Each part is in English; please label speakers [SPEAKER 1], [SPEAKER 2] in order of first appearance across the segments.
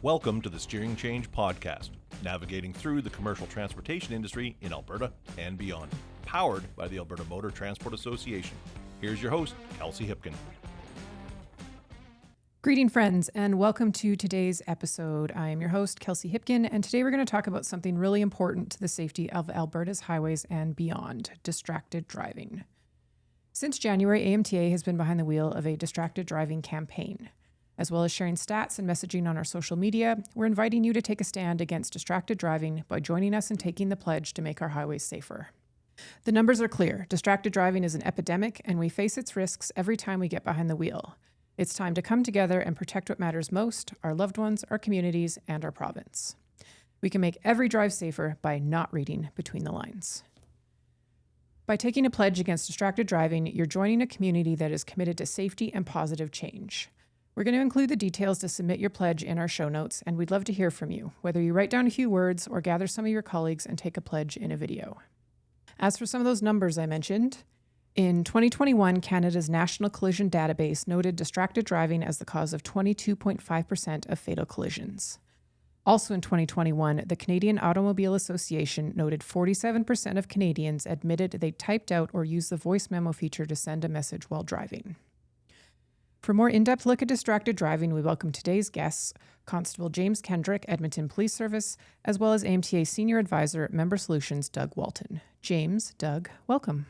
[SPEAKER 1] Welcome to the Steering Change Podcast, navigating through the commercial transportation industry in Alberta and beyond, powered by the Alberta Motor Transport Association. Here's your host, Kelsey Hipkin.
[SPEAKER 2] Greeting friends, and welcome to today's episode. I am your host, Kelsey Hipkin, and today we're going to talk about something really important to the safety of Alberta's highways and beyond, distracted driving. Since January, AMTA has been behind the wheel of a distracted driving campaign. As well as sharing stats and messaging on our social media, we're inviting you to take a stand against distracted driving by joining us in taking the pledge to make our highways safer. The numbers are clear. Distracted driving is an epidemic, and we face its risks every time we get behind the wheel. It's time to come together and protect what matters most, our loved ones, our communities, and our province. We can make every drive safer by not reading between the lines. By taking a pledge against distracted driving, you're joining a community that is committed to safety and positive change. We're going to include the details to submit your pledge in our show notes, and we'd love to hear from you, whether you write down a few words or gather some of your colleagues and take a pledge in a video. As for some of those numbers I mentioned, in 2021, Canada's National Collision Database noted distracted driving as the cause of 22.5% of fatal collisions. Also in 2021, the Canadian Automobile Association noted 47% of Canadians admitted they typed out or used the voice memo feature to send a message while driving. For a more in-depth look at distracted driving, we welcome today's guests, Constable Kendrick, Edmonton Police Service, as well as AMTA Senior Advisor, Member Solutions, Doug Walton. Doug, welcome.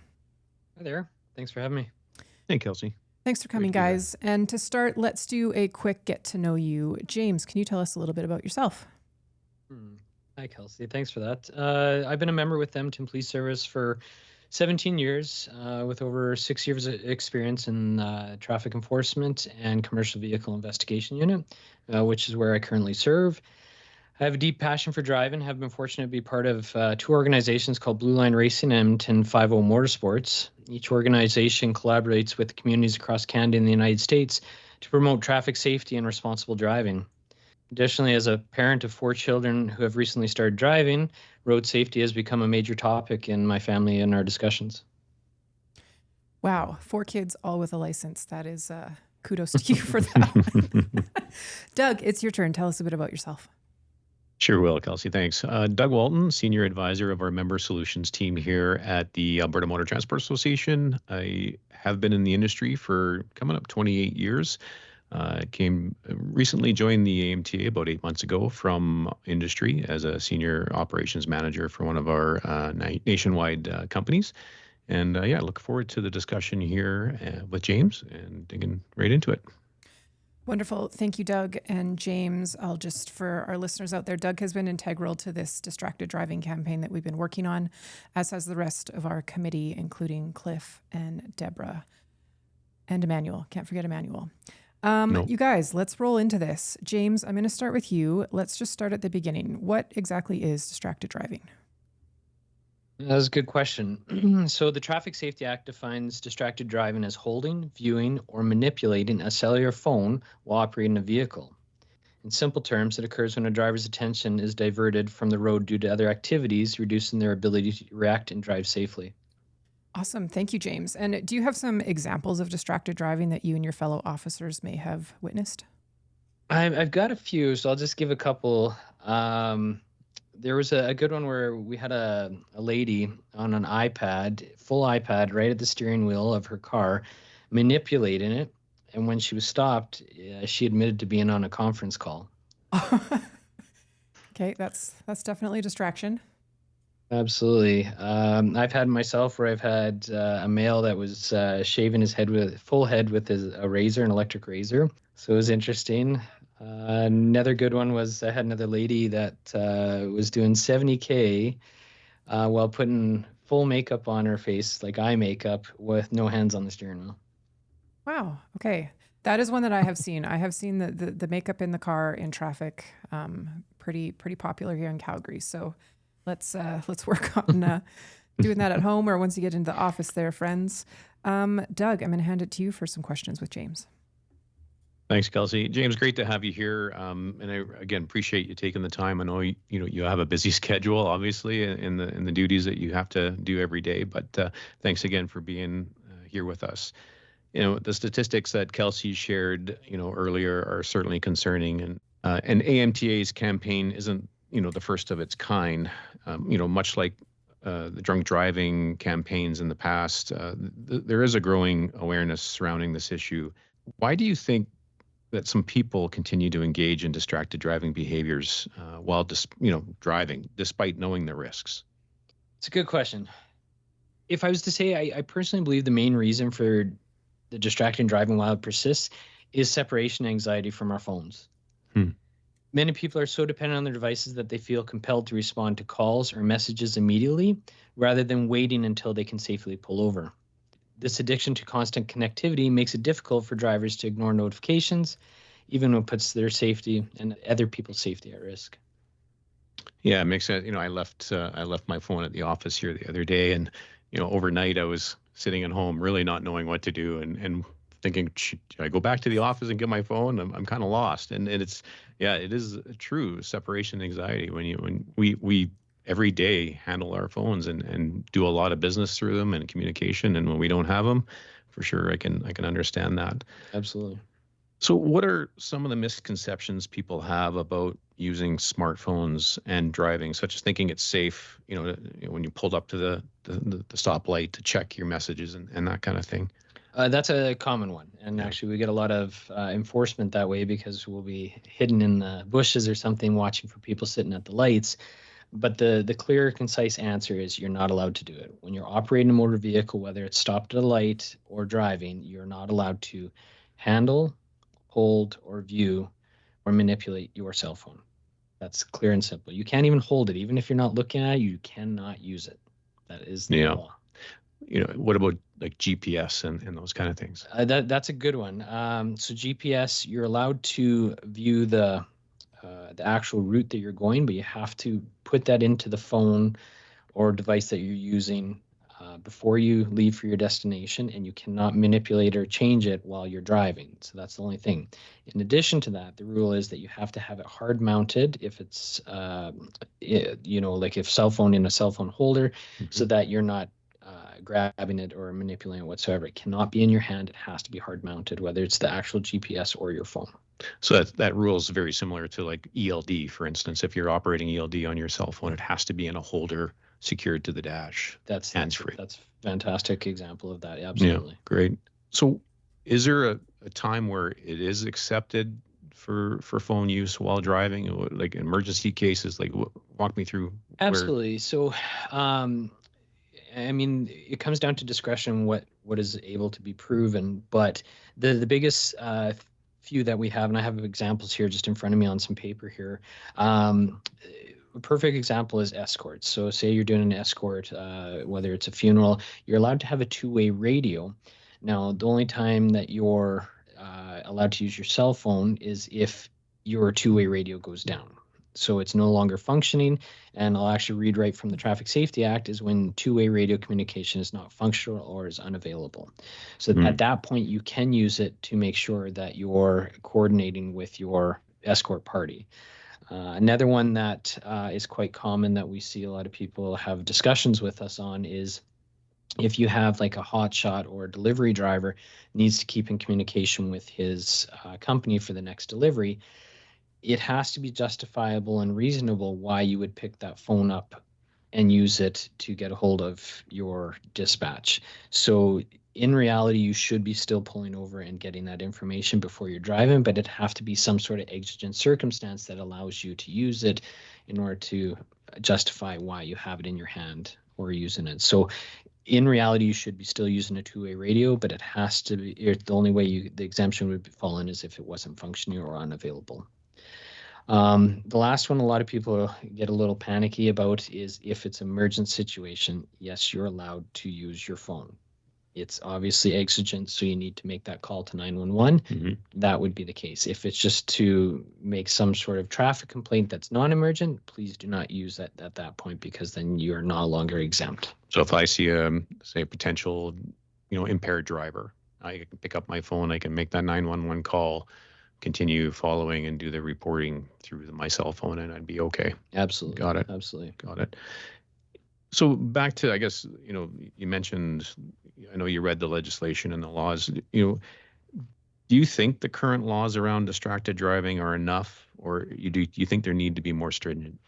[SPEAKER 3] Hi there. Thanks for having me.
[SPEAKER 4] Hey, Kelsey.
[SPEAKER 2] Thanks for coming, guys. And to start, let's do a quick get to know you. James, can you tell us a little bit about yourself?
[SPEAKER 3] Hi, Kelsey. Thanks for that. I've been a member with Edmonton Police Service for 17 years, with over 6 years of experience in traffic enforcement and commercial vehicle investigation unit, which is where I currently serve. I have a deep passion for driving, have been fortunate to be part of two organizations called Blue Line Racing and Edmonton 50 Motorsports. Each organization collaborates with communities across Canada and the United States to promote traffic safety and responsible driving. Additionally, as a parent of 4 children who have recently started driving, road safety has become a major topic in my family and our discussions.
[SPEAKER 2] Wow, 4 kids, all with a license. That is kudos to you for that. Doug, it's your turn. Tell us a bit about yourself.
[SPEAKER 4] Sure will, Kelsey. Thanks. Doug Walton, Senior Advisor of our Member Solutions team here at the Alberta Motor Transport Association. I have been in the industry for coming up 28 years. Recently joined the AMTA about 8 months ago from industry as a Senior Operations Manager for one of our nationwide companies. And I look forward to the discussion here with James and digging right into it.
[SPEAKER 2] Wonderful. Thank you, Doug and James. For our listeners out there, Doug has been integral to this distracted driving campaign that we've been working on, as has the rest of our committee, including Cliff and Deborah and Emmanuel. Can't forget Emmanuel.
[SPEAKER 4] Nope.
[SPEAKER 2] You guys, let's roll into this. James, I'm going to start with you. Let's just start at the beginning. What exactly is distracted driving?
[SPEAKER 3] That's a good question. So the Traffic Safety Act defines distracted driving as holding, viewing, or manipulating a cellular phone while operating a vehicle. In simple terms, it occurs when a driver's attention is diverted from the road due to other activities, reducing their ability to react and drive safely.
[SPEAKER 2] Awesome. Thank you, James. And do you have some examples of distracted driving that you and your fellow officers may have witnessed?
[SPEAKER 3] I've got a few, so I'll just give a couple. There was a good one where we had a lady on an iPad, full iPad, right at the steering wheel of her car, manipulating it. And when she was stopped, she admitted to being on a conference call.
[SPEAKER 2] Okay, that's definitely a distraction.
[SPEAKER 3] Absolutely. I've had myself where I've had a male that was shaving his head with a razor, an electric razor. So it was interesting. Another good one was I had another lady that was doing 70K while putting full makeup on her face, like eye makeup, with no hands on the steering wheel.
[SPEAKER 2] Wow. Okay. That is one that I have seen. I have seen the makeup in the car in traffic, pretty popular here in Calgary. So let's work on doing that at home or once you get into the office there, friends. Doug, I'm going to hand it to you for some questions with James.
[SPEAKER 4] Thanks, Kelsey. James, great to have you here. And I, again, appreciate you taking the time. I know you have a busy schedule, obviously, in the duties that you have to do every day. But thanks again for being here with us. The statistics that Kelsey shared, earlier are certainly concerning. And And AMTA's campaign isn't, the first of its kind. Much like the drunk driving campaigns in the past, there is a growing awareness surrounding this issue. Why do you think that some people continue to engage in distracted driving behaviors while driving, despite knowing the risks?
[SPEAKER 3] It's a good question. If I was to say, I personally believe the main reason for the distracted driving while it persists is separation anxiety from our phones. Many people are so dependent on their devices that they feel compelled to respond to calls or messages immediately rather than waiting until they can safely pull over. This addiction to constant connectivity makes it difficult for drivers to ignore notifications, even when it puts their safety and other people's safety at risk.
[SPEAKER 4] Yeah, it makes sense. I left my phone at the office here the other day, and overnight I was sitting at home, really not knowing what to do, and thinking, should I go back to the office and get my phone? I'm kind of lost, and it is a true separation anxiety when we every day handle our phones and do a lot of business through them and communication, and when we don't have them, for sure, I can understand that.
[SPEAKER 3] Absolutely.
[SPEAKER 4] So what are some of the misconceptions people have about using smartphones and driving, such as thinking it's safe, when you pulled up to the stoplight to check your messages and that kind of thing?
[SPEAKER 3] That's a common one. And actually, we get a lot of enforcement that way because we'll be hidden in the bushes or something watching for people sitting at the lights. But the clear, concise answer is you're not allowed to do it. When you're operating a motor vehicle, whether it's stopped at a light or driving, you're not allowed to handle, hold, or view, or manipulate your cell phone. That's clear and simple. You can't even hold it. Even if you're not looking at it, you cannot use it. That is the law.
[SPEAKER 4] What about like GPS and those kind of things?
[SPEAKER 3] That's a good one. So GPS, you're allowed to view the actual route that you're going, but you have to put that into the phone or device that you're using before you leave for your destination, and you cannot manipulate or change it while you're driving. So that's the only thing. In addition to that, the rule is that you have to have it hard mounted if it's, like if cell phone in a cell phone holder, so that you're not grabbing it or manipulating it whatsoever. It cannot be in your hand. It has to be hard mounted, whether it's the actual GPS or your phone.
[SPEAKER 4] So that rule is very similar to like ELD, for instance. If you're operating ELD on your cell phone, it has to be in a holder secured to the dash.
[SPEAKER 3] That's
[SPEAKER 4] hands-free.
[SPEAKER 3] That's a fantastic example of that. Absolutely.
[SPEAKER 4] Yeah, great. So is there a time where it is accepted for phone use while driving, like emergency cases? Like walk me through.
[SPEAKER 3] Absolutely. So, it comes down to discretion, what is able to be proven. But the biggest few that we have, and I have examples here just in front of me on some paper here. A perfect example is escorts. So say you're doing an escort, whether it's a funeral, you're allowed to have a two-way radio. Now, the only time that you're allowed to use your cell phone is if your two-way radio goes down. So it's no longer functioning. And I'll actually read right from the Traffic Safety Act is when two-way radio communication is not functional or is unavailable. So at that point, you can use it to make sure that you're coordinating with your escort party. Another one that is quite common that we see a lot of people have discussions with us on is if you have like a hotshot or a delivery driver needs to keep in communication with his company for the next delivery, it has to be justifiable and reasonable why you would pick that phone up and use it to get a hold of your dispatch. So in reality, you should be still pulling over and getting that information before you're driving, but it have to be some sort of exigent circumstance that allows you to use it in order to justify why you have it in your hand or using it. So in reality, you should be still using a two-way radio, but it has to be, the only way the exemption would fall in is if it wasn't functioning or unavailable. The last one a lot of people get a little panicky about is if it's an emergent situation, yes, you're allowed to use your phone. It's obviously exigent, so you need to make that call to 911. That would be the case. If it's just to make some sort of traffic complaint that's non-emergent, please do not use that at that point, because then you're no longer exempt.
[SPEAKER 4] So if I see say a potential, impaired driver, I can pick up my phone, I can make that 911 call, continue following and do the reporting through my cell phone, and I'd be okay.
[SPEAKER 3] Absolutely.
[SPEAKER 4] Got it.
[SPEAKER 3] Absolutely.
[SPEAKER 4] Got it. So back to, I guess, you mentioned, I know you read the legislation and the laws, do you think the current laws around distracted driving are enough, or you think there need to be more stringent?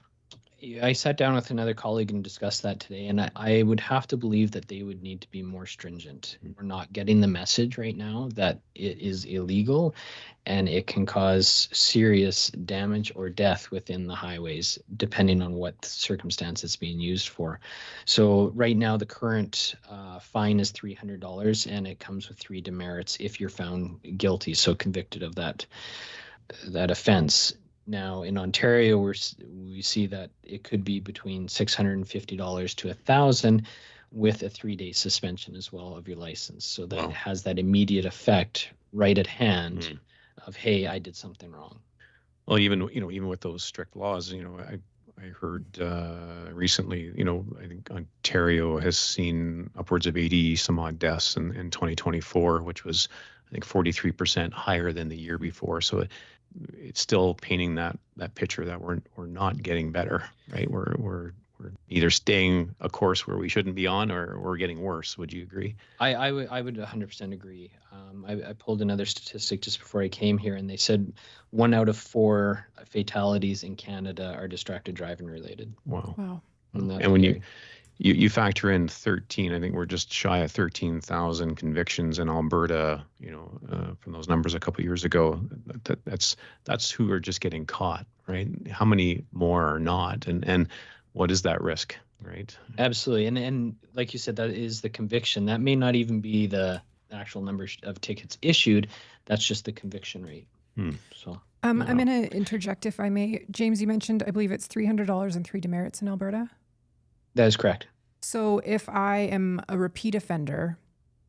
[SPEAKER 3] I sat down with another colleague and discussed that today, and I would have to believe that they would need to be more stringent. We're not getting the message right now that it is illegal and it can cause serious damage or death within the highways, depending on what circumstance it's being used for. So right now, the current fine is $300, and it comes with 3 demerits if you're found guilty, so convicted of that offense. Now in Ontario, we see that it could be between $650 to $1,000 with a 3-day suspension as well of your license. So that has that immediate effect right at hand of, hey, I did something wrong.
[SPEAKER 4] Well, even with those strict laws, I heard recently, I think Ontario has seen upwards of 80 some odd deaths in 2024, which was, I think, 43% higher than the year before. So it's still painting that picture that we're not getting better, right? We're either staying a course where we shouldn't be on, or we're getting worse. Would you agree?
[SPEAKER 3] I would 100% agree. I pulled another statistic just before I came here, and they said 1 out of 4 fatalities in Canada are distracted driving related.
[SPEAKER 2] Wow.
[SPEAKER 4] And when you factor in 13, I think we're just shy of 13,000 convictions in Alberta, from those numbers a couple of years ago. That's who are just getting caught, right? How many more are not? And what is that risk, right?
[SPEAKER 3] Absolutely. And like you said, that is the conviction. That may not even be the actual number of tickets issued. That's just the conviction rate. So
[SPEAKER 2] I'm going to interject if I may. James, you mentioned, I believe it's $300 and 3 demerits in Alberta.
[SPEAKER 3] That is correct.
[SPEAKER 2] So if I am a repeat offender,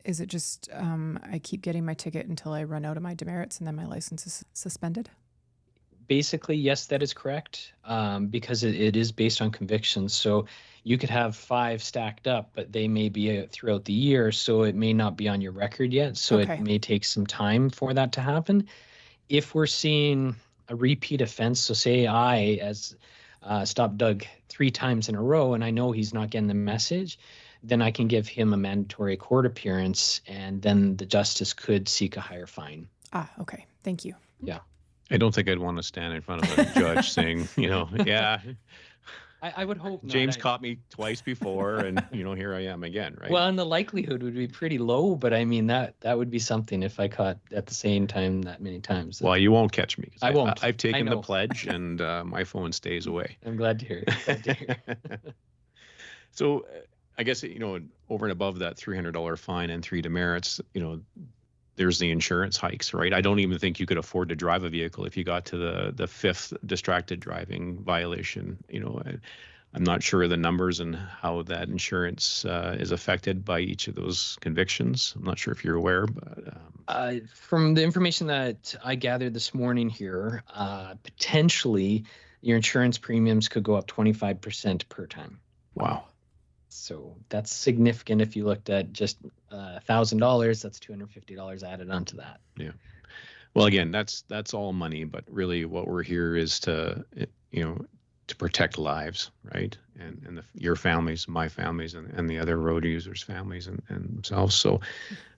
[SPEAKER 2] is it just I keep getting my ticket until I run out of my demerits and then my license is suspended?
[SPEAKER 3] Basically, yes, that is correct, because it is based on convictions. So you could have 5 stacked up, but they may be throughout the year, so it may not be on your record yet. So It may take some time for that to happen. If we're seeing a repeat offense, so say I, as stopped Doug 3 times in a row, and I know he's not getting the message, then I can give him a mandatory court appearance, and then the justice could seek a higher fine.
[SPEAKER 2] Okay. Thank you.
[SPEAKER 3] Yeah.
[SPEAKER 4] I don't think I'd want to stand in front of a judge saying, yeah.
[SPEAKER 3] I would hope not.
[SPEAKER 4] James caught me twice before, and here I am again, right?
[SPEAKER 3] Well, and the likelihood would be pretty low, but I mean that would be something if I caught at the same time that many times.
[SPEAKER 4] Well, you won't catch me.
[SPEAKER 3] I won't.
[SPEAKER 4] I've taken the pledge, and my phone stays away.
[SPEAKER 3] I'm glad to hear it.
[SPEAKER 4] So, I guess over and above that $300 fine and 3 demerits, there's the insurance hikes, right? I don't even think you could afford to drive a vehicle if you got to the 5th distracted driving violation. I'm not sure of the numbers and how that insurance is affected by each of those convictions. I'm not sure if you're aware, but
[SPEAKER 3] from the information that I gathered this morning here, potentially your insurance premiums could go up 25% per time.
[SPEAKER 4] Wow.
[SPEAKER 3] So that's significant. If you looked at just $1,000, that's $250 added onto that.
[SPEAKER 4] Yeah. Well, again, that's all money, but really what we're here is to protect lives, right? And your families, my families, and the other road users' families and themselves. So,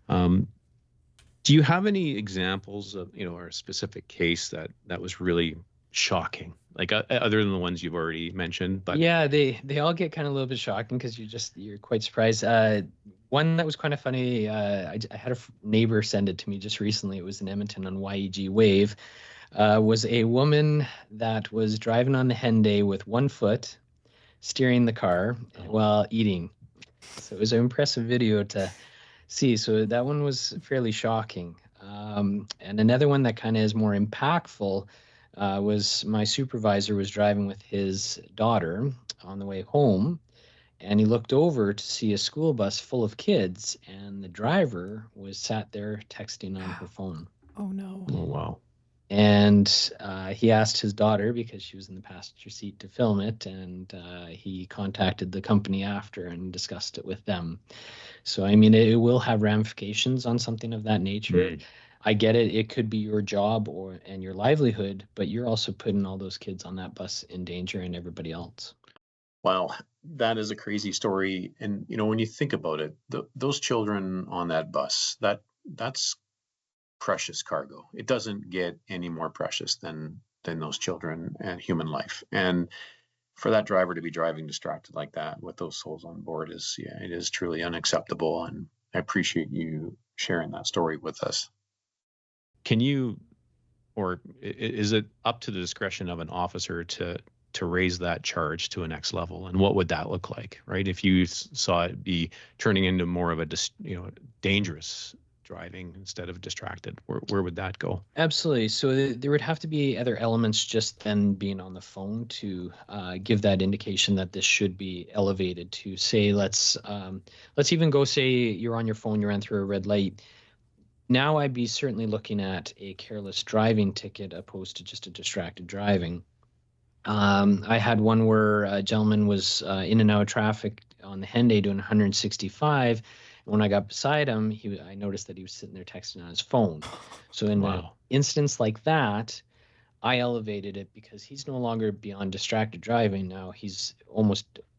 [SPEAKER 4] do you have any examples of or a specific case that was really shocking, like other than the ones you've already mentioned? But
[SPEAKER 3] yeah, they all get kind of a little bit shocking because you're quite surprised. One that was kind of funny, I had a neighbor send it to me just recently. It was in Edmonton on YEG Wave. Was a woman that was driving on the Henday with 1 foot, steering the car while eating. So it was an impressive video to see. So that one was fairly shocking. And another one that kind of is more impactful was my supervisor was driving with his daughter on the way home, and he looked over to see a school bus full of kids, and the driver was sat there texting on her phone.
[SPEAKER 2] Oh, no.
[SPEAKER 4] Oh, wow.
[SPEAKER 3] And he asked his daughter, because she was in the passenger seat, to film it, and he contacted the company after and discussed it with them. So, I mean, it will have ramifications on something of that nature. I get it. It could be your job and your livelihood, but you're also putting all those kids on that bus in danger and everybody else.
[SPEAKER 4] Wow, that is a crazy story. And, when you think about it, those children on that bus, that's precious cargo. It doesn't get any more precious than than those children and human life. And for that driver to be driving distracted like that with those souls on board it is truly unacceptable. And I appreciate you sharing that story with us. Can you, or is it up to the discretion of an officer to raise that charge to a next level? And what would that look like, right? If you saw it be turning into more of a dangerous driving instead of distracted, where would that go?
[SPEAKER 3] Absolutely. So there would have to be other elements just then being on the phone to give that indication that this should be elevated to, say, let's even go, say you're on your phone, you ran through a red light. Now I'd be certainly looking at a careless driving ticket opposed to just a distracted driving. I had one where a gentleman was in and out of traffic on the Henday doing 165. When I got beside him, I noticed that he was sitting there texting on his phone. So in an instance like that, I elevated it because he's no longer beyond distracted driving. Now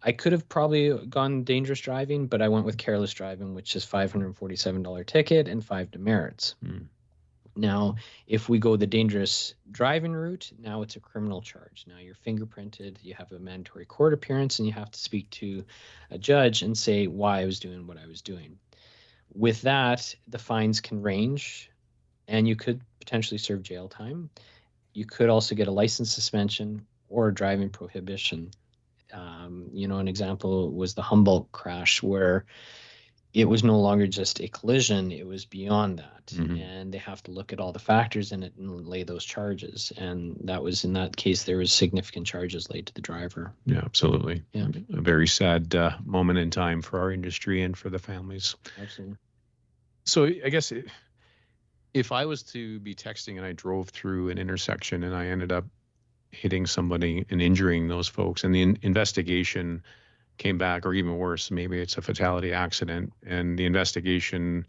[SPEAKER 3] I could have probably gone dangerous driving, but I went with careless driving, which is $547 ticket and 5 demerits. Now, if we go the dangerous driving route, now it's a criminal charge. Now you're fingerprinted, you have a mandatory court appearance, and you have to speak to a judge and say why I was doing what I was doing. With that, the fines can range, and you could potentially serve jail time. You could also get a license suspension or a driving prohibition. An example was the Humboldt crash, where it was no longer just a collision, it was beyond that. Mm-hmm. And they have to look at all the factors in it and lay those charges. And in that case, there was significant charges laid to the driver.
[SPEAKER 4] Yeah, absolutely.
[SPEAKER 3] Yeah.
[SPEAKER 4] A very sad moment in time for our industry and for the families.
[SPEAKER 3] Absolutely.
[SPEAKER 4] So I guess if I was to be texting and I drove through an intersection and I ended up hitting somebody and injuring those folks, and the investigation came back, or even worse, maybe it's a fatality accident, and the investigation,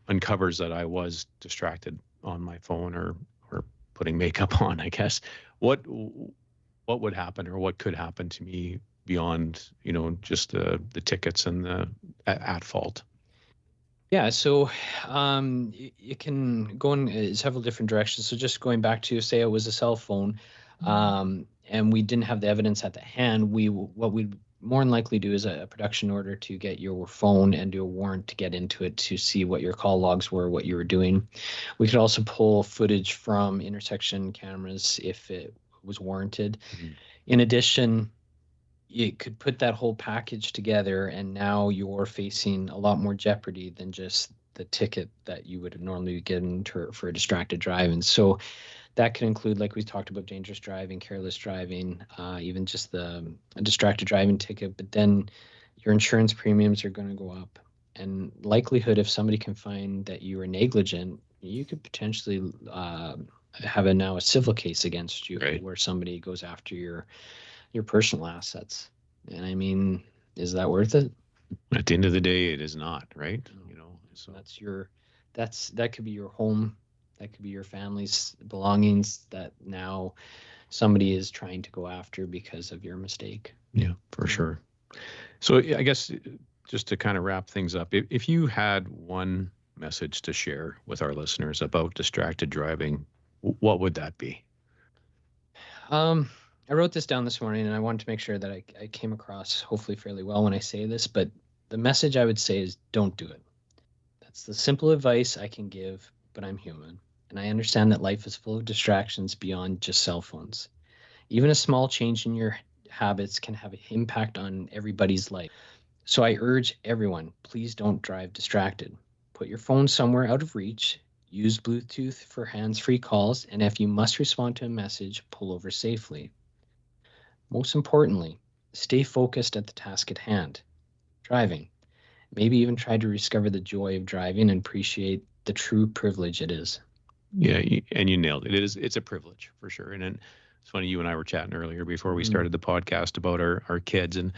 [SPEAKER 4] uncovers that I was distracted on my phone or putting makeup on, I guess. What would happen, or what could happen to me beyond, just the tickets and the at fault?
[SPEAKER 3] Yeah, so it can go in several different directions. So just going back to, say it was a cell phone, and we didn't have the evidence at the hand, what we'd more than likely do is a production order to get your phone and do a warrant to get into it to see what your call logs were, what you were doing. We could also pull footage from intersection cameras if it was warranted. Mm-hmm. In addition, you could put that whole package together, and now you're facing a lot more jeopardy than just the ticket that you would normally get into for a distracted driving. So that could include, like we talked about, dangerous driving, careless driving, even just a distracted driving ticket. But then your insurance premiums are going to go up. And likelihood, if somebody can find that you were negligent, you could potentially have a civil case against you, right, where somebody goes after your personal assets. And I mean, is that worth it?
[SPEAKER 4] At the end of the day, it is not, right?
[SPEAKER 3] So that could be your home, that could be your family's belongings that now somebody is trying to go after because of your mistake.
[SPEAKER 4] Yeah, for sure. So I guess just to kind of wrap things up, if you had one message to share with our listeners about distracted driving, what would that be?
[SPEAKER 3] I wrote this down this morning, and I wanted to make sure that I came across hopefully fairly well when I say this, but the message I would say is don't do it. That's the simple advice I can give, but I'm human, and I understand that life is full of distractions beyond just cell phones. Even a small change in your habits can have an impact on everybody's life. So I urge everyone, please don't drive distracted. Put your phone somewhere out of reach, use Bluetooth for hands-free calls, and if you must respond to a message, pull over safely. Most importantly, stay focused at the task at hand, driving. Maybe even try to discover the joy of driving and appreciate the true privilege it is.
[SPEAKER 4] Yeah, and you nailed it. It's a privilege for sure. And it's funny, you and I were chatting earlier before we started the podcast about our kids, and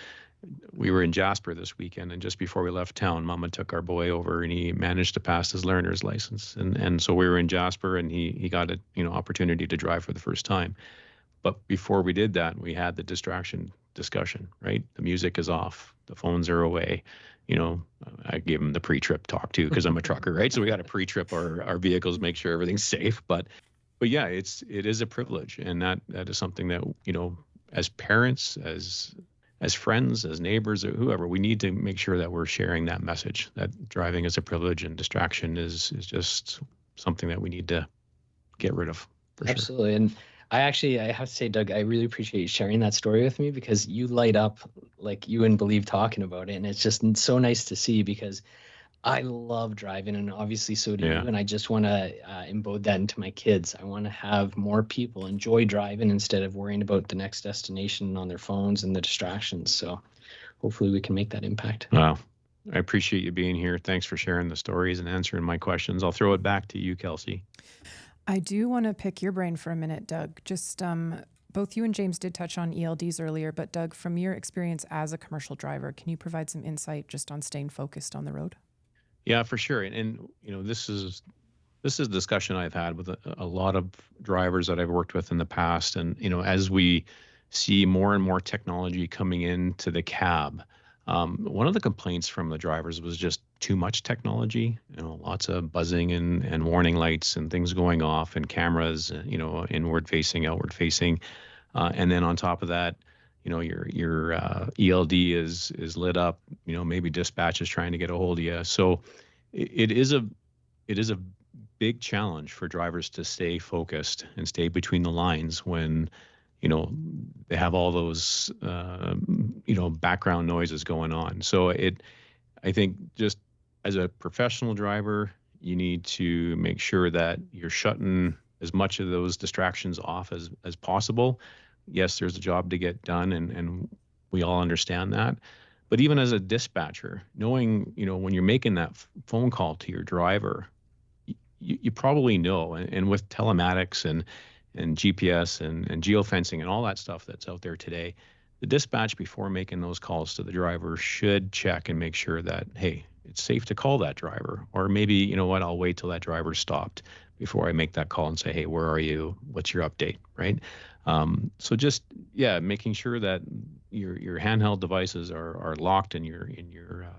[SPEAKER 4] we were in Jasper this weekend, and just before we left town, Mama took our boy over, and he managed to pass his learner's license. And so we were in Jasper, and he got an opportunity to drive for the first time. But before we did that, we had the distraction discussion, right? The music is off, the phones are away. I gave him the pre-trip talk too, because I'm a trucker, right? So we got to pre-trip our vehicles, make sure everything's safe. But yeah, it is a privilege, and that is something that, as parents, as friends, as neighbors, or whoever, we need to make sure that we're sharing that message that driving is a privilege and distraction is just something that we need to get rid of, for sure.
[SPEAKER 3] Absolutely. And I have to say, Doug, I really appreciate you sharing that story with me, because you light up like you wouldn't believe talking about it. And it's just so nice to see, because I love driving, and obviously so do
[SPEAKER 4] Yeah.
[SPEAKER 3] you. And I just want to embody that into my kids. I want to have more people enjoy driving instead of worrying about the next destination on their phones and the distractions. So hopefully we can make that impact.
[SPEAKER 4] Wow. I appreciate you being here. Thanks for sharing the stories and answering my questions. I'll throw it back to you, Kelsey.
[SPEAKER 2] I do want to pick your brain for a minute, Doug. Just both you and James did touch on ELDs earlier, but Doug, from your experience as a commercial driver, can you provide some insight just on staying focused on the road?
[SPEAKER 4] Yeah, for sure. And this is a discussion I've had with a lot of drivers that I've worked with in the past. And, as we see more and more technology coming into the cab, one of the complaints from the drivers was just too much technology, lots of buzzing and warning lights and things going off, and cameras, inward facing, outward facing. And then on top of that, your ELD is lit up, maybe dispatch is trying to get a hold of you. So it is a big challenge for drivers to stay focused and stay between the lines when, they have all those, background noises going on. So I think just as a professional driver, you need to make sure that you're shutting as much of those distractions off as possible. Yes, there's a job to get done, and we all understand that. But even as a dispatcher, knowing, when you're making that phone call to your driver, you probably know, and with telematics and GPS and geofencing and all that stuff that's out there today, the dispatch, before making those calls to the driver, should check and make sure that, hey, it's safe to call that driver. Or maybe, I'll wait till that driver's stopped before I make that call and say, hey, where are you? What's your update, right? So just, making sure that your handheld devices are locked in your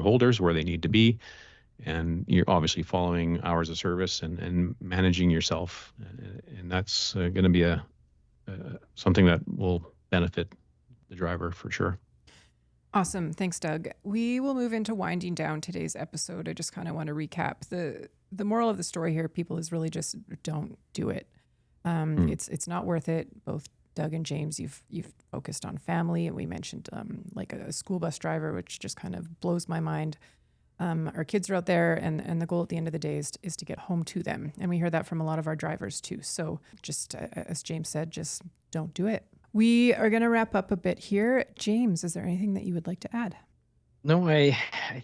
[SPEAKER 4] holders where they need to be, and you're obviously following hours of service and managing yourself, and that's going to be something that will benefit the driver for sure.
[SPEAKER 2] Awesome. Thanks, Doug. We will move into winding down today's episode. I just kind of want to recap. The moral of the story here, people, is really just don't do it. It's not worth it. Both Doug and James, you've focused on family, and we mentioned like a school bus driver, which just kind of blows my mind. Our kids are out there, and the goal at the end of the day is to get home to them. And we hear that from a lot of our drivers too. So just as James said, just don't do it. We are going to wrap up a bit here. James, is there anything that you would like to add?
[SPEAKER 3] No, I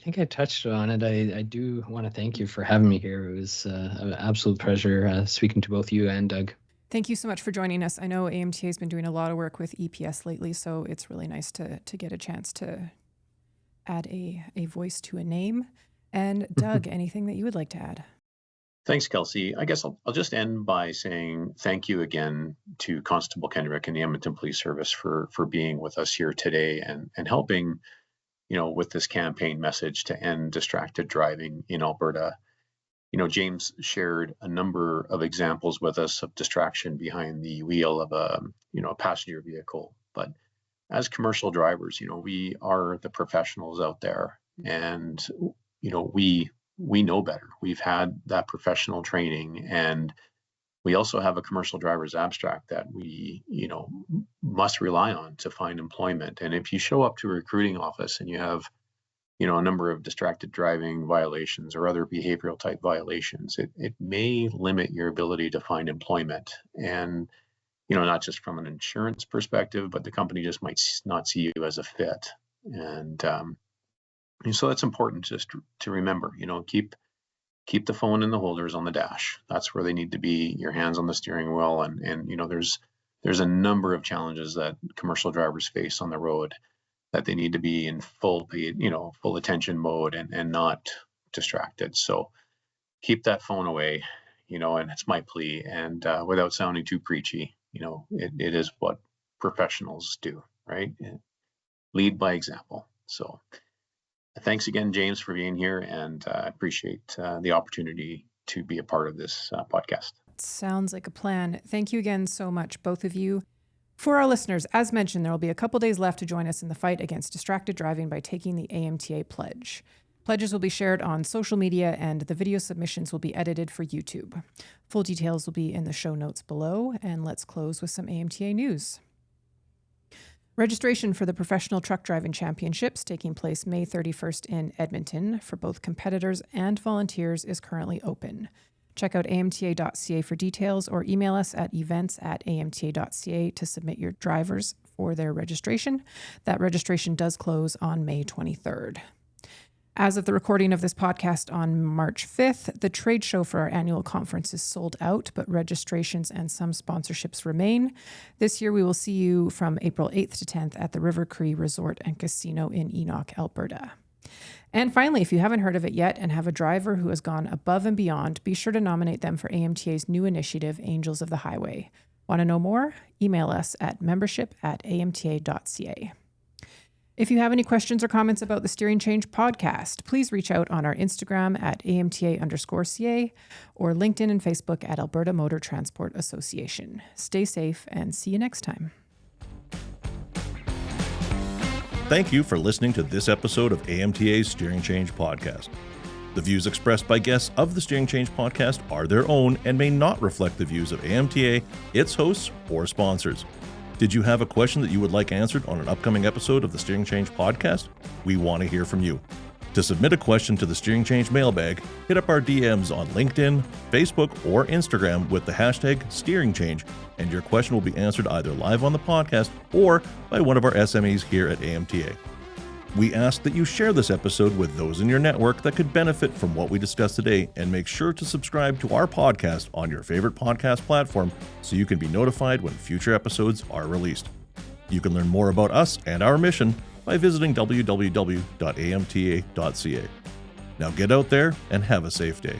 [SPEAKER 3] think I touched on it. I do want to thank you for having me here. It was an absolute pleasure speaking to both you and Doug.
[SPEAKER 2] Thank you so much for joining us. I know AMTA has been doing a lot of work with EPS lately, so it's really nice to get a chance to add a voice to a name. And Doug, anything that you would like to add?
[SPEAKER 5] Thanks, Kelsey. I guess I'll just end by saying thank you again to Constable Kendrick and the Edmonton Police Service for being with us here today and helping, with this campaign message to end distracted driving in Alberta. James shared a number of examples with us of distraction behind the wheel of a passenger vehicle. But as commercial drivers, we are the professionals out there, and, we know better. We've had that professional training, and we also have a commercial driver's abstract that we, must rely on to find employment. And if you show up to a recruiting office and you have, a number of distracted driving violations or other behavioral type violations, it may limit your ability to find employment. And, not just from an insurance perspective, but the company just might not see you as a fit. And so that's important just to remember, keep the phone in the holders on the dash. That's where they need to be, your hands on the steering wheel. And there's a number of challenges that commercial drivers face on the road that they need to be in full attention mode and not distracted. So keep that phone away, and it's my plea. And without sounding too preachy, it is what professionals do, right? Lead by example. So thanks again, James, for being here, and I appreciate the opportunity to be a part of this podcast.
[SPEAKER 2] Sounds like a plan. Thank you again so much, both of you. For our listeners, as mentioned, there will be a couple days left to join us in the fight against distracted driving by taking the AMTA pledge. Pledges will be shared on social media and the video submissions will be edited for YouTube. Full details will be in the show notes below, and let's close with some AMTA news. Registration for the Professional Truck Driving Championships taking place May 31st in Edmonton for both competitors and volunteers is currently open. Check out amta.ca for details or email us at events@amta.ca to submit your drivers for their registration. That registration does close on May 23rd. As of the recording of this podcast on March 5th, the trade show for our annual conference is sold out, but registrations and some sponsorships remain. This year, we will see you from April 8th to 10th at the River Cree Resort and Casino in Enoch, Alberta. And finally, if you haven't heard of it yet and have a driver who has gone above and beyond, be sure to nominate them for AMTA's new initiative, Angels of the Highway. Want to know more? Email us at membership@amta.ca. If you have any questions or comments about the Steering Change podcast, please reach out on our Instagram at AMTA_CA or LinkedIn and Facebook at Alberta Motor Transport Association. Stay safe and see you next time.
[SPEAKER 1] Thank you for listening to this episode of AMTA's Steering Change podcast. The views expressed by guests of the Steering Change podcast are their own and may not reflect the views of AMTA, its hosts, or sponsors. Did you have a question that you would like answered on an upcoming episode of the Steering Change podcast? We want to hear from you. To submit a question to the Steering Change mailbag, hit up our DMs on LinkedIn, Facebook, or Instagram with the hashtag SteeringChange, and your question will be answered either live on the podcast or by one of our SMEs here at AMTA. We ask that you share this episode with those in your network that could benefit from what we discussed today, and make sure to subscribe to our podcast on your favorite podcast platform so you can be notified when future episodes are released. You can learn more about us and our mission by visiting www.amta.ca. Now get out there and have a safe day.